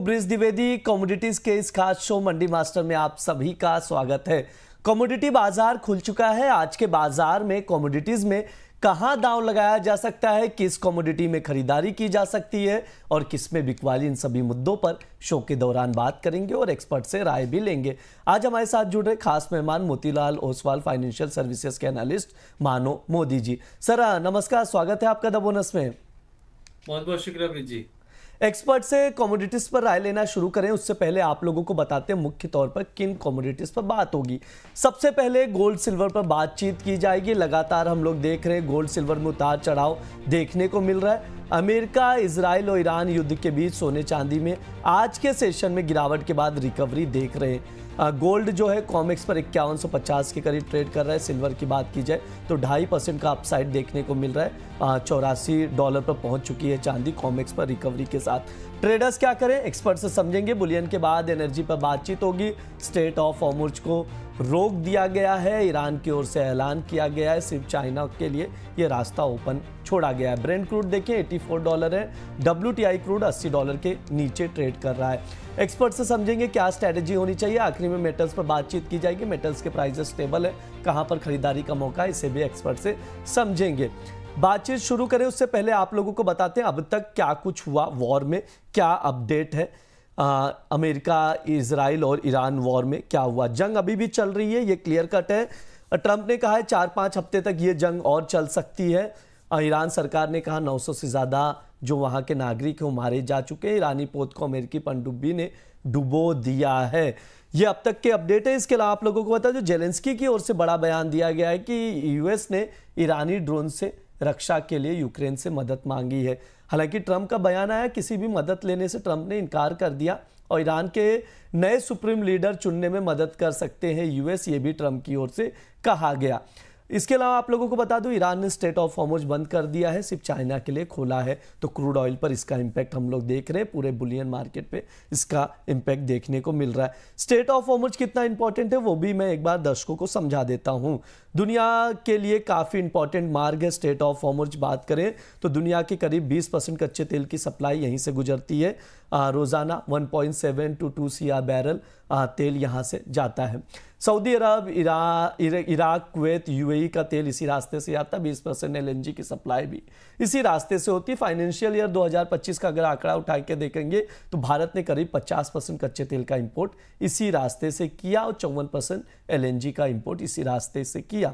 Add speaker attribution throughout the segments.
Speaker 1: Bridge Dwivedi commodities के इस खास शो मंडी मास्टर में आप सभी का स्वागत है। कमोडिटी बाजार खुल चुका है। आज के बाजार में कमोडिटीज में कहां दांव लगाया जा सकता है, किस कमोडिटी में खरीदारी की जा सकती है और किस में बिकवाली, इन सभी मुद्दों पर शो के दौरान बात करेंगे और एक्सपर्ट से राय भी लेंगे। आज हमारे साथ जुड़ रहे खास मेहमान मोतीलाल ओसवाल, फाइनेंशियल सर्विसेज के एनालिस्ट मानो मोदी जी। सर नमस्कार, स्वागत है आपका द बोनस में।
Speaker 2: बहुत बहुत शुक्रिया प्रीत जी।
Speaker 1: एक्सपर्ट से कमोडिटीज पर राय लेना शुरू करें उससे पहले आप लोगों को बताते हैं मुख्य तौर पर किन कमोडिटीज पर बात होगी। सबसे पहले गोल्ड सिल्वर पर बातचीत की जाएगी। लगातार हम लोग देख रहे हैं गोल्ड सिल्वर में उतार चढ़ाव देखने को मिल रहा है। अमेरिका, इजराइल और ईरान युद्ध के बीच सोने चांदी में आज के सेशन में गिरावट के बाद रिकवरी देख रहे हैं। गोल्ड जो है कॉमेक्स पर 5150 के करीब ट्रेड कर रहा है। सिल्वर की बात की जाए तो 2.5% का अपसाइड देखने को मिल रहा है। $84 पर पहुंच चुकी है चांदी कॉमेक्स पर रिकवरी के साथ। ट्रेडर्स क्या करें, एक्सपर्ट से समझेंगे। बुलियन के बाद एनर्जी पर बातचीत होगी। स्टेट ऑफ हॉर्मुज को रोक दिया गया है, ईरान की ओर से ऐलान किया गया है, सिर्फ चाइना के लिए ये रास्ता ओपन छोड़ा गया है। ब्रेंट क्रूड देखिए $84 है। WTI क्रूड $80 के नीचे ट्रेड कर रहा है। एक्सपर्ट से समझेंगे क्या स्ट्रैटेजी होनी चाहिए। आखिरी में मेटल्स पर बातचीत की जाएगी। मेटल्स के प्राइसेस स्टेबल है, कहां पर खरीदारी का मौका है, इसे भी एक्सपर्ट से समझेंगे। बातचीत शुरू करें उससे पहले आप लोगों को बताते हैं अब तक क्या कुछ हुआ वॉर में, क्या अपडेट है। अमेरिका, इजराइल और ईरान वॉर में क्या हुआ। जंग अभी भी चल रही है, ये क्लियर कट है। ट्रंप ने कहा है 4-5 हफ्ते तक ये जंग और चल सकती है। ईरान सरकार ने कहा 900 से ज़्यादा जो वहाँ के नागरिक हैं वो मारे जा चुके हैं। ईरानी पोत को अमेरिकी पनडुब्बी ने डुबो दिया है। ये अब तक के अपडेट है। इसके अलावा आप लोगों को बता जो जेलेंस्की की ओर से बड़ा बयान दिया गया है कि यूएस ने ईरानी ड्रोन से रक्षा के लिए यूक्रेन से मदद मांगी है। हालांकि ट्रंप का बयान आया, किसी भी मदद लेने से ट्रंप ने इनकार कर दिया और ईरान के नए सुप्रीम लीडर चुनने में मदद कर सकते हैं यूएस, ये भी ट्रंप की ओर से कहा गया। इसके अलावा आप लोगों को बता दूं ईरान ने स्टेट ऑफ हॉर्मुज बंद कर दिया है, सिर्फ चाइना के लिए खोला है। तो क्रूड ऑयल पर इसका इंपैक्ट हम लोग देख रहे हैं, पूरे बुलियन मार्केट पे इसका इंपैक्ट देखने को मिल रहा है। स्टेट ऑफ हॉर्मुज कितना इंपॉर्टेंट है वो भी मैं एक बार दर्शकों को समझा देता हूं। दुनिया के लिए काफ़ी इंपॉर्टेंट मार्ग है स्टेट ऑफ हॉर्मुज। बात करें तो दुनिया के करीब 20% कच्चे तेल की सप्लाई यहीं से गुजरती है। रोज़ाना 1.7 to 2 CR बैरल तेल यहाँ से जाता है। सऊदी अरब, इराक, कुवैत, UAE का तेल इसी रास्ते से आता है। 20% LNG की सप्लाई भी इसी रास्ते से होती है। फाइनेंशियल ईयर 2025 का अगर आंकड़ा उठा के देखेंगे तो भारत ने करीब 50% कच्चे तेल का इंपोर्ट इसी रास्ते से किया और 54% LNG का इंपोर्ट इसी रास्ते से किया।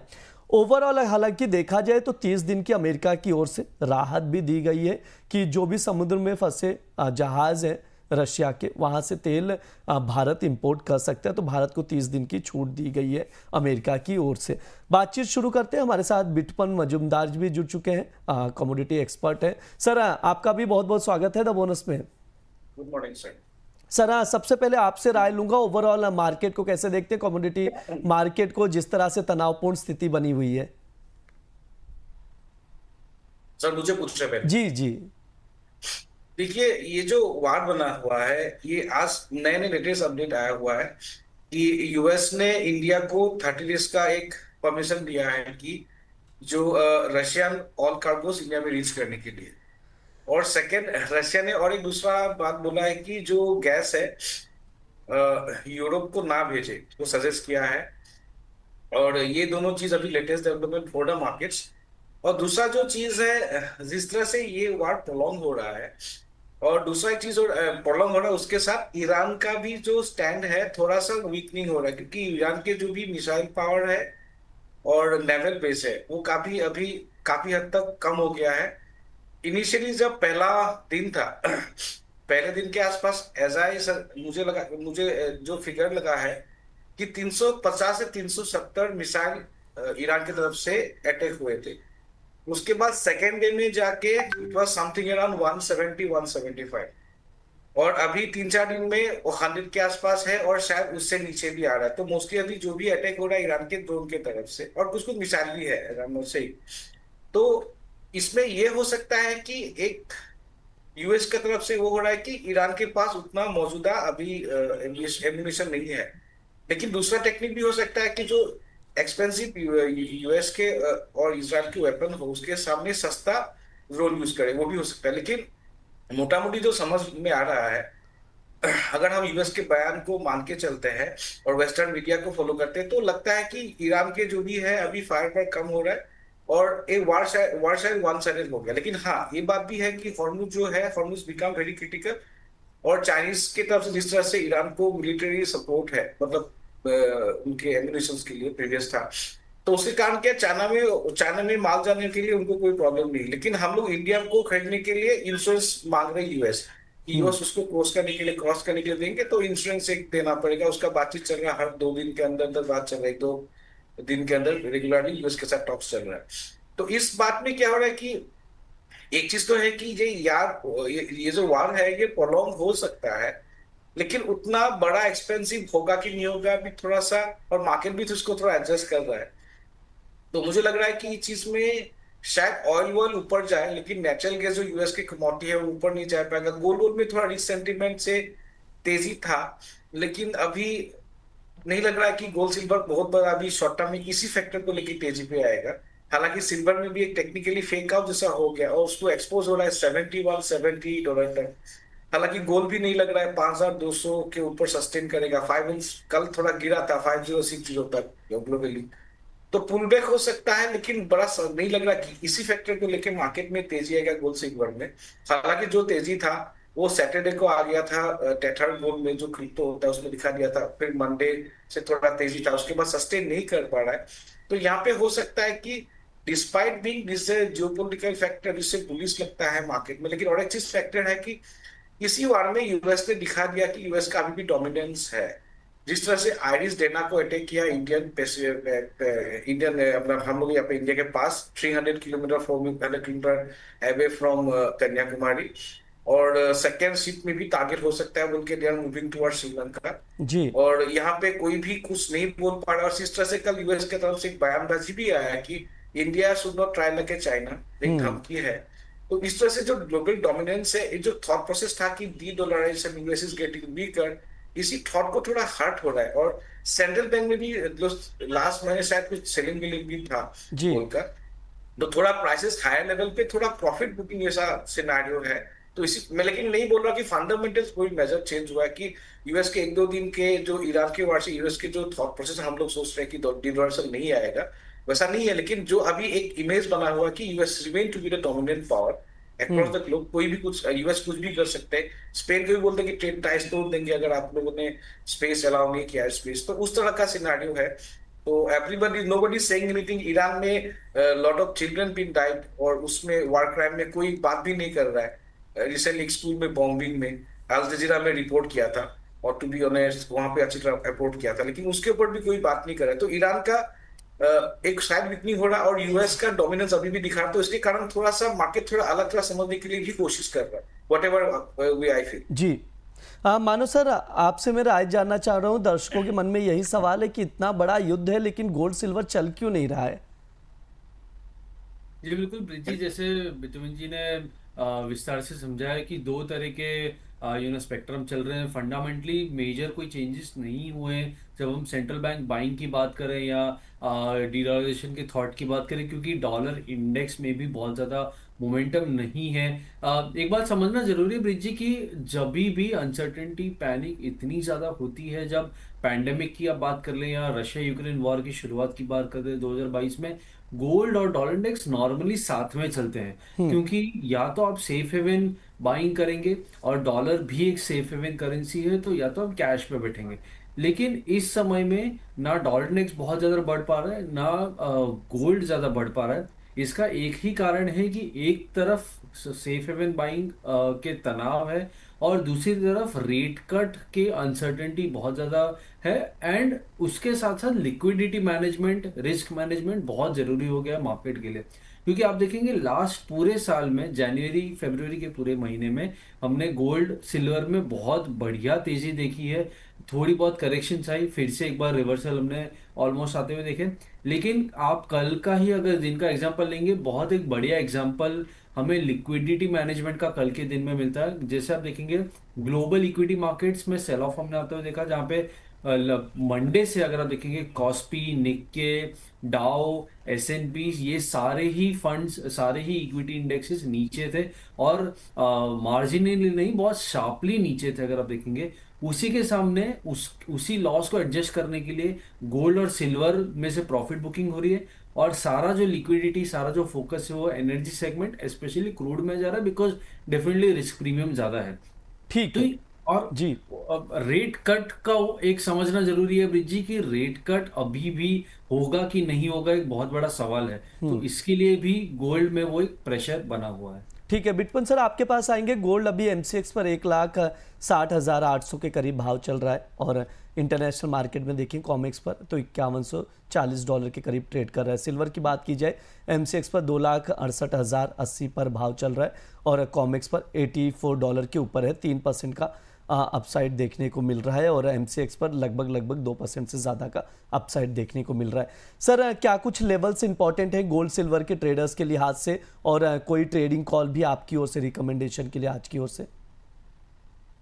Speaker 1: ओवरऑल हालांकि देखा जाए तो 30 दिन की अमेरिका की ओर से राहत भी दी गई है कि जो भी समुद्र में फंसे जहाज हैं रशिया के, वहां से तेल भारत इंपोर्ट कर सकता है। तो भारत को 30 दिन की छूट दी गई है अमेरिका की ओर से। बातचीत शुरू करते हैं। हमारे साथ बिटपन मजुमदार भी जुड़ चुके हैं, कमोडिटी एक्सपर्ट हैं। सर आपका भी बहुत बहुत स्वागत है द बोनस में।
Speaker 3: Good morning sir.
Speaker 1: सर सबसे पहले आपसे राय लूंगा, ओवरऑल मार्केट को कैसे देखते हैं, कमोडिटी मार्केट को जिस तरह से तनावपूर्ण स्थिति बनी हुई है।
Speaker 3: सर मुझे पूछ रहे पहले।
Speaker 1: जी जी
Speaker 3: देखिए ये जो वार बना हुआ है ये आज नए नए लेटेस्ट अपडेट आया हुआ है कि यूएस ने इंडिया को 30 डेज का एक परमिशन दिया है कि जो रशियन ऑयल कार्गोस इंडिया में रीच करने के लिए। और सेकंड, रशिया ने और एक दूसरा बात बोला है कि जो गैस है यूरोप को ना भेजे, वो सजेस्ट किया है। और ये दोनों चीज अभी latest development for the markets. और दूसरा जो चीज है, जिस तरह से ये वार प्रोलॉन्ग हो रहा है और दूसरा एक चीज और प्रोलॉन्ग हो रहा है, उसके साथ ईरान का भी जो स्टैंड है थोड़ा सा वीकनिंग हो रहा है, क्योंकि ईरान के जो भी मिसाइल पावर है और नेवल बेस है वो काफी हद तक कम हो गया है। इनिशियली जब पहला दिन था पहले दिन के आसपास सर मुझे जो फिगर लगा है कि 350 से 370 मिसाइल ईरान की तरफ से अटैक हुए थे। उसके बाद सेकेंड डे में जाके इट वाज समथिंग अराउंड 170-175 और अभी 3-4 दिन में वो 100 के आसपास है और शायद उससे नीचे भी आ रहा है। तो मोस्टली अभी जो भी अटैक हो रहा है ईरान के ड्रोन के तरफ से और कुछ कुछ मिसाइल भी है से ही। तो इसमें ये हो सकता है कि एक यूएस की तरफ से वो हो रहा है कि ईरान के पास उतना मौजूदा अभी एम्यूनिशन नहीं है। लेकिन दूसरा टेक्निक भी हो सकता है कि जो एक्सपेंसिव यूएस के और इजराइल के वेपन हो उसके सामने सस्ता ड्रोन यूज करे, वो भी हो सकता है। लेकिन मोटा मोटी जो समझ में आ रहा है अगर हम यूएस के बयान को मान के चलते हैं और वेस्टर्न मीडिया को फॉलो करते हैं तो लगता है कि ईरान के जो भी है अभी फायर पर कम हो रहा है और एक वार शायद वन साइडेड हो गया। लेकिन हाँ, ये बात भी है कि हॉर्मुज जो है, हॉर्मुज बिकम वेरी क्रिटिकल। और चाइनीज की तरफ से जिस तरह से ईरान को मिलिट्री सपोर्ट है, मतलब उनके एम्यूनिशंस के लिए प्रीवियस था, तो उसके कारण क्या, चाइना में माल जाने के लिए उनको कोई प्रॉब्लम नहीं। लेकिन हम लोग इंडिया को खरीदने के लिए इंश्योरेंस मांग रहे हैं यूएस, कि यूएस उसको क्रॉस करने के लिए देंगे तो इंश्योरेंस एक देना पड़ेगा। उसका बातचीत चल रहा है, हर 2 दिन के अंदर अंदर बात चल रहा है, 1-2 दिन के अंदर रेगुलरली यूएस के साथ टॉक्स चल रहा है। तो इस बात में क्या हो रहा है कि एक चीज तो है कि ये जो वार है ये प्रोलॉन्ग हो सकता है, लेकिन उतना बड़ा एक्सपेंसिव होगा कि नहीं होगा अभी थोड़ा सा, और मार्केट भी तो इसको थोड़ा एडजस्ट कर रहा है। तो मुझे लग रहा है कि इस चीज में शायद ऑयल वॉयल ऊपर जाए, लेकिन नेचुरल गैस जो यूएस की कमोडिटी है वो ऊपर नहीं जा पाएगा। गोल्ड वोल्ड में थोड़ा रिसेंटिमेंट से तेजी था, लेकिन अभी नहीं लग रहा है कि गोल्ड सिल्वर बहुत बड़ा अभी शॉर्ट टर्म में किसी फैक्टर को लेकर तेजी पे आएगा। हालांकि सिल्वर में भी एक टेक्निकली फेक आउट जैसा हो गया और उसको एक्सपोज हो रहा है $71-70 तक। हालांकि गोल्ड भी नहीं लग रहा है 5200 के ऊपर सस्टेन करेगा। 5 इंच कल थोड़ा गिरा था 5060 तक ग्लोबली, तो पुल बैक हो सकता है, लेकिन नहीं लग रहा कि इसी फैक्टर को लेके मार्केट में तेजी आएगा गोल्ड सिल्वर में। हालांकि जो तेजी था वो सैटरडे को आ गया था, टेथर गोल्ड में जो क्रिप्टो होता है उसमें दिखा दिया था, फिर मंडे से थोड़ा तेजी था, उसके बाद सस्टेन नहीं कर पा रहा है। तो यहाँ पे हो सकता है कि despite being this geopolitical factor जिससे बुलिश लगता है मार्केट में, लेकिन और एक चीज फैक्टर है कि इसी वार में यूएस ने दिखा दिया कि यूएस का अभी भी डोमिनेंस है। जिस तरह से आयरिस डेना को अटैक किया इंडियन अपना, हम लोग यहाँ पे इंडिया के पास 300 kilometre 400 kilometre away from Kanyakumari, और सेकेंड शिप में भी टारगेट हो सकता है बोल के they are moving toward Sri Lanka.
Speaker 1: जी।
Speaker 3: और यहाँ पे कोई भी कुछ नहीं बोल पा रहा। और इस तरह से कल यूएस की तरफ से एक बयानबाजी भी आया कि India should not try like A China, एक धमकी है। तो इस तरह से जो ग्लोबल डोमिनेंस है, ये जो थॉट प्रोसेस था कि de dollarization US is getting weaker, इसी थॉट को थोड़ा हर्ट हो रहा है। और सेंट्रल बैंक में भी लास्ट महीने शायद कुछ सेलिंग भी था
Speaker 1: जी।
Speaker 3: गोल्ड का, तो थोड़ा प्राइसेस हायर लेवल पे थोड़ा प्रॉफिट बुकिंग जैसा सिनेरियो है। तो इसी मैं लेकिन नहीं बोल रहा कि फंडामेंटल्स कोई मेजर चेंज हुआ है कि यूएस के 1-2 दिन के जो ईरान के वार से यूएस के जो थॉट प्रोसेस हम लोग सोच रहे हैं कि डिवॉल्यूशन नहीं आएगा, वैसा नहीं है। लेकिन जो अभी एक इमेज बना हुआ कि US remain to be the dominant power across the globe, कोई भी कुछ यूएस कुछ भी कर सकते हैं। स्पेन को भी बोलते हैं कि ट्रेड टाइज तोड़ देंगे अगर आप लोगों ने स्पेस अलाउ नहीं किया स्पेस, तो उस तरह का सिनेरियो है। तो everybody nobody saying anything. Iran में lot of children been died और उसमें वार क्राइम में कोई बात भी नहीं कर रहा है। रिसेंटली एक स्कूल में बॉम्बिंग में अल जजीरा में रिपोर्ट किया था, और टू बी ऑनेस्ट वहां पे अच्छी तरह रिपोर्ट किया था, लेकिन उसके ऊपर भी कोई बात नहीं कर रहा है। तो ईरान का एक शायद वीकनिंग हो रहा है और यूएस का डोमिनेंस अभी भी दिखा रहा है। तो इसके कारण थोड़ा सा मार्केट थोड़ा अलग तरह समझने के लिए भी कोशिश कर रहा है, whatever way I feel.
Speaker 1: जी। मानो सर, आपसे मैं राय जानना चाह रहा हूँ। दर्शकों के मन में यही सवाल है कि इतना बड़ा युद्ध है लेकिन गोल्ड सिल्वर चल क्यों नहीं रहा है?
Speaker 2: जी बिल्कुल ब्रिज जी, जैसे बितुमिन जी ने विस्तार से समझाया कि दो तरह के स्पेक्ट्रम चल रहे हैं। फंडामेंटली मेजर कोई चेंजेस नहीं हुए हैं जब हम सेंट्रल बैंक बाइंग की बात करें या डीडॉलराइजेशन के थॉट की बात करें, क्योंकि डॉलर इंडेक्स में भी बहुत ज़्यादा मोमेंटम नहीं है। एक बात समझना जरूरी है ब्रिज जी कि जब भी अनसर्टेनिटी पैनिक इतनी ज़्यादा होती है, जब पैंडेमिक की आप बात कर लें या रशिया यूक्रेन वॉर की शुरुआत की बात कर लें 2022 में, गोल्ड और डॉलर इंडेक्स नॉर्मली साथ में चलते हैं, क्योंकि या तो आप सेफ हेवन बाइंग करेंगे और डॉलर भी एक सेफ हेवन करेंसी है, तो या तो आप कैश पे बैठेंगे। लेकिन इस समय में ना डॉलर इंडेक्स बहुत ज्यादा बढ़ पा रहा है ना गोल्ड ज्यादा बढ़ पा रहा है। इसका एक ही कारण है कि एक तरफ सेफ हेवन बाइंग के तनाव है और दूसरी तरफ रेट कट के अनसर्टेनिटी बहुत ज्यादा है, एंड उसके साथ साथ लिक्विडिटी मैनेजमेंट, रिस्क मैनेजमेंट बहुत जरूरी हो गया मार्केट के लिए। क्योंकि आप देखेंगे लास्ट पूरे साल में जनवरी फरवरी के पूरे महीने में हमने गोल्ड सिल्वर में बहुत बढ़िया तेजी देखी है। थोड़ी बहुत करेक्शन आई, फिर से एक बार रिवर्सल हमने ऑलमोस्ट आते हुए देखे। लेकिन आप कल का ही अगर दिन का एग्जांपल लेंगे, बहुत एक बढ़िया एग्जांपल हमें लिक्विडिटी मैनेजमेंट का कल के दिन में मिलता है। जैसे आप देखेंगे ग्लोबल इक्विटी मार्केट्स में सेल ऑफ हमने आते हुए देखा, जहाँ पे मंडे से अगर आप देखेंगे कॉस्पी, निक्के, डाउ, एस&पी, ये सारे ही फंड्स, सारे ही इक्विटी इंडेक्सेस नीचे थे, और मार्जिनली नहीं, बहुत शार्पली नीचे थे अगर आप देखेंगे। उसी के सामने उसी लॉस को एडजस्ट करने के लिए गोल्ड और सिल्वर में से प्रॉफिट बुकिंग हो रही है, और सारा जो लिक्विडिटी, सारा जो फोकस है वो एनर्जी सेगमेंट स्पेशली क्रूड में जा रहा है, बिकॉज डेफिनेटली रिस्क प्रीमियम ज्यादा है।
Speaker 1: ठीक
Speaker 2: तो
Speaker 1: है।
Speaker 2: और
Speaker 1: जी।
Speaker 2: अब रेट कट का एक समझना जरूरी है ब्रिज जी, कि रेट कट अभी भी होगा कि नहीं होगा, एक बहुत बड़ा सवाल है। तो इसके लिए भी गोल्ड में वो एक प्रेशर बना हुआ है।
Speaker 1: ठीक है बिटपन सर, आपके पास आएंगे। गोल्ड अभी एमसीएक्स पर 1,60,800 के करीब भाव चल रहा है, और इंटरनेशनल मार्केट में देखें कॉमेक्स पर तो $5140 के करीब ट्रेड कर रहा है। सिल्वर की बात की जाए, एमसीएक्स पर 2,68,080 पर भाव चल रहा है, और कॉमेक्स पर $84 के ऊपर है। 3% का अपसाइड देखने को मिल रहा है, और एमसीएक्स पर लगभग 2% से ज़्यादा का अपसाइड देखने को मिल रहा है। सर, क्या कुछ लेवल्स इंपॉर्टेंट हैं गोल्ड सिल्वर के ट्रेडर्स के लिहाज से, और कोई ट्रेडिंग कॉल भी आपकी ओर से रिकमेंडेशन के लिए आज की ओर से?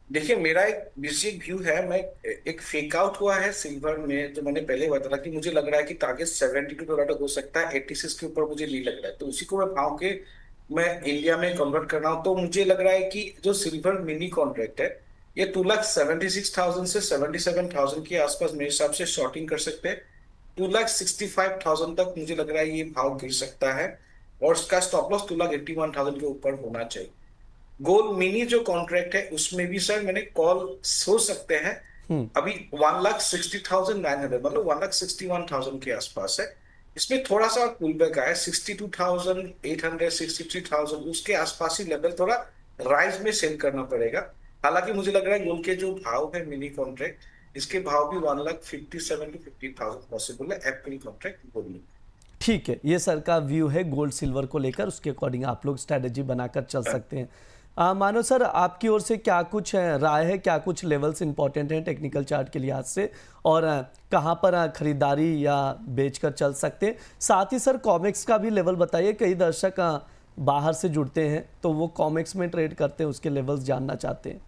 Speaker 3: देखिए, मेरा एक बेसिक व्यू है। मैं एक फेक आउट हुआ है सिल्वर में, जो मैंने पहले बताया कि मुझे लग रहा है कि टारगेट $72 हो सकता है, 86 के ऊपर मुझे नहीं लग रहा है। तो उसी को मैं भाव के मैं इंडिया में कन्वर्ट कर रहा हूँ। तो मुझे लग रहा है कि जो सिल्वर मिनी कॉन्ट्रैक्ट है, ये 2,76,000 से 77,000 के आसपास मेरे हिसाब से शॉर्टिंग कर सकते हैं। 2,65,000 तक मुझे लग रहा है ये भाव गिर सकता है, और उसका स्टॉप लॉस 2,81,000 के ऊपर होना चाहिए। गोल्ड मिनी जो कॉन्ट्रैक्ट है उसमें भी सर मैंने कॉल हो सकते हैं। अभी 1,60,900, मतलब 1,61,000 के आसपास है। इसमें थोड़ा सा पुल बैक आया, 62,800, 63,000 उसके आसपास ही लेवल थोड़ा राइज में सेल करना पड़ेगा। हालांकि मुझे लग रहा है गोल्ड के जो भाव है मिनी कॉन्ट्रैक्ट, इसके भाव भी 1,57,000 to 50,000 पॉसिबल है एप्रिल कॉन्ट्रैक्ट गोल्ड में।
Speaker 1: ठीक है, ये सर का व्यू है गोल्ड सिल्वर को लेकर। उसके अकॉर्डिंग आप लोग स्ट्रैटेजी बनाकर चल सकते हैं। मानो सर, आपकी ओर से क्या कुछ राय है, क्या कुछ लेवल्स इंपॉर्टेंट हैं टेक्निकल चार्ट के लिहाज से, और कहाँ पर खरीदारी या बेचकर चल सकते हैं? साथ ही सर कॉमेक्स का भी लेवल बताइए। कई दर्शक बाहर से जुड़ते हैं तो वो कॉमेक्स में ट्रेड करते हैं, उसके लेवल्स जानना चाहते हैं।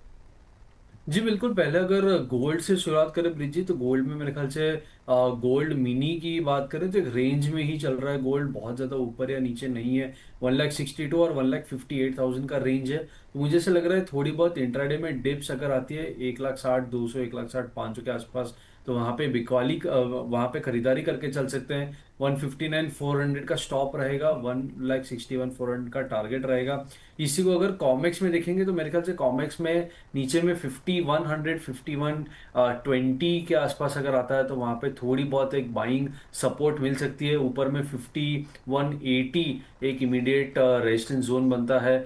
Speaker 2: जी बिल्कुल। पहले अगर गोल्ड से शुरुआत करें ब्रिज जी, तो गोल्ड में मेरे ख्याल से गोल्ड मिनी की बात करें तो एक रेंज में ही चल रहा है गोल्ड, बहुत ज़्यादा ऊपर या नीचे नहीं है। 1,62,000 और 1,58,000 का रेंज है। तो मुझे ऐसा लग रहा है थोड़ी बहुत इंट्राडे में डिप्स अगर आती है 1,60,200, 1,60,500 के आसपास, तो वहाँ पे बिकवाली, वहाँ पे खरीदारी करके चल सकते हैं। 159,400 का स्टॉप रहेगा, 1,61,400 का टारगेट रहेगा। इसी को अगर कॉमेक्स में देखेंगे तो मेरे ख्याल से कॉमेक्स में नीचे में 5100, 5120 के आसपास अगर आता है तो वहाँ पे थोड़ी बहुत एक बाइंग सपोर्ट मिल सकती है। ऊपर में 5180 एक इमीडिएट रेजिस्टेंस जोन बनता है।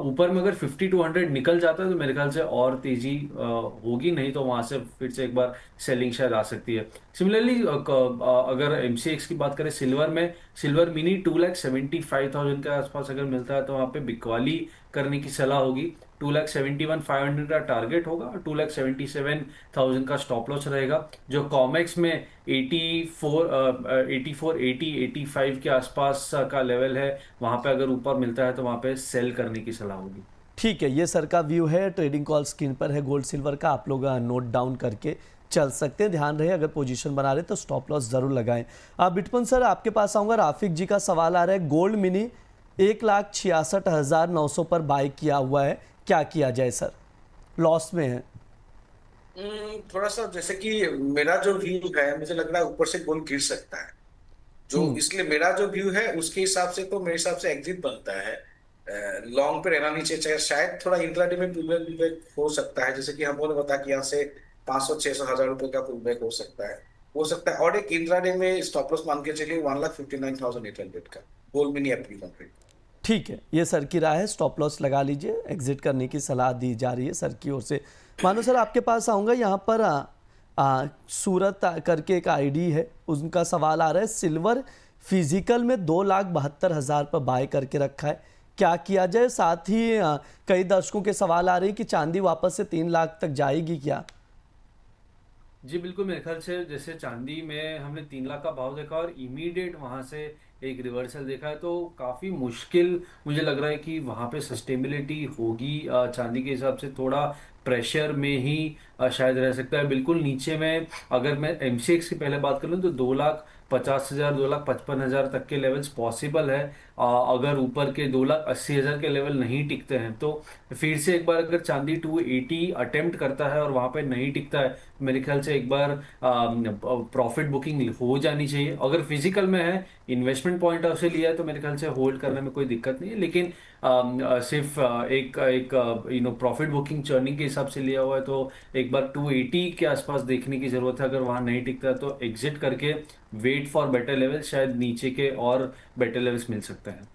Speaker 2: ऊपर में अगर 5200 निकल जाता है तो मेरे ख्याल से और तेजी होगी, नहीं तो वहाँ से फिर से एक बार सेलिंग शायद आ सकती है। सिमिलरली अगर एमसीएक्स की बात करें सिल्वर में, सिल्वर मिनी 2,75,000 के आसपास अगर मिलता है तो वहाँ पे बिकवाली करने की सलाह होगी। 2,71,500 का टारगेट होगा, और 2,77,000 का स्टॉप लॉस रहेगा। जो कॉमेक्स में 84 के आसपास का लेवल है, वहाँ पे अगर ऊपर मिलता है तो वहाँ पे सेल करने की सलाह होगी।
Speaker 1: ठीक है, ये सर का व्यू है। ट्रेडिंग कॉल स्क्रीन पर है गोल्ड सिल्वर का, आप लोग नोट डाउन करके चल सकते हैं। ध्यान रहे अगर पोजीशन बना रहे तो स्टॉप लॉस जरूर लगाएं। बिटपन सर, आपके पास आऊँगा। राफिक जी का सवाल आ रहा है, गोल्ड मिनी 1,66,900 पर बाय किया हुआ है, क्या किया जाए सर? लॉस में है।
Speaker 3: थोड़ा सा जैसे कि मेरा जो व्यू है, मुझे लग रहा है ऊपर से गोल्ड गिर सकता है। जो इसलिए मेरा जो व्यू है उसके हिसाब से तो मेरे हिसाब से एग्जिट बनता है। लॉन्ग पे रहना नीचे चाहिए, शायद थोड़ा इंट्राडे में पुलबैक हो सकता है, जैसे कि हम लोगों ने बताया कि यहाँ से 500-600 हज़ार रुपए का पुलबैक हो सकता है। और एक इंट्राडे में स्टॉप लॉस मान के चलिए 1,59,800 का गोल्ड मिनी एप्रिल कॉन्ट्रैक्ट।
Speaker 1: ठीक है, ये सर की राय है। स्टॉप लॉस लगा लीजिए, एग्जिट करने की सलाह दी जा रही है सर की ओर से। मानो सर, आपके पास आऊँगा। यहाँ पर सूरत करके एक आईडी है, उनका सवाल आ रहा है, सिल्वर फिजिकल में 2,72,000 पर बाय करके रखा है, क्या किया जाए? साथ ही कई दर्शकों के सवाल आ रहे हैं कि चांदी वापस से 3 लाख तक जाएगी क्या?
Speaker 2: जी बिल्कुल। मेरे ख्याल से जैसे चांदी में हमने 3 लाख का भाव देखा और इमीडिएट वहां से एक रिवर्सल देखा है, तो काफी मुश्किल मुझे लग रहा है कि वहां पे सस्टेनेबिलिटी होगी। चांदी के हिसाब से थोड़ा प्रेशर में ही शायद रह सकता है। बिल्कुल नीचे में अगर मैं एमसीएक्स की पहले बात कर लूँ तो 2,50,000 2,55,000 तक के लेवल्स पॉसिबल है। अगर ऊपर के 2,80,000 के लेवल नहीं टिकते हैं तो फिर से एक बार अगर चांदी 280 अटेम्प्ट करता है और वहां पे नहीं टिकता है, मेरे ख्याल से एक बार प्रॉफिट बुकिंग हो जानी चाहिए। अगर फिजिकल में है, इन्वेस्टमेंट पॉइंट ऑफ से लिया है, तो मेरे ख्याल से होल्ड करने में कोई दिक्कत नहीं है। लेकिन सिर्फ एक एक प्रॉफिट बुकिंग चर्निंग के हिसाब से लिया हुआ है तो एक बार 280 के आसपास देखने की जरूरत है। अगर वहां नहीं टिकता है तो एग्जिट करके वेट फॉर बेटर लेवल, शायद नीचे के और बेटर लेवल्स मिल सकते हैं।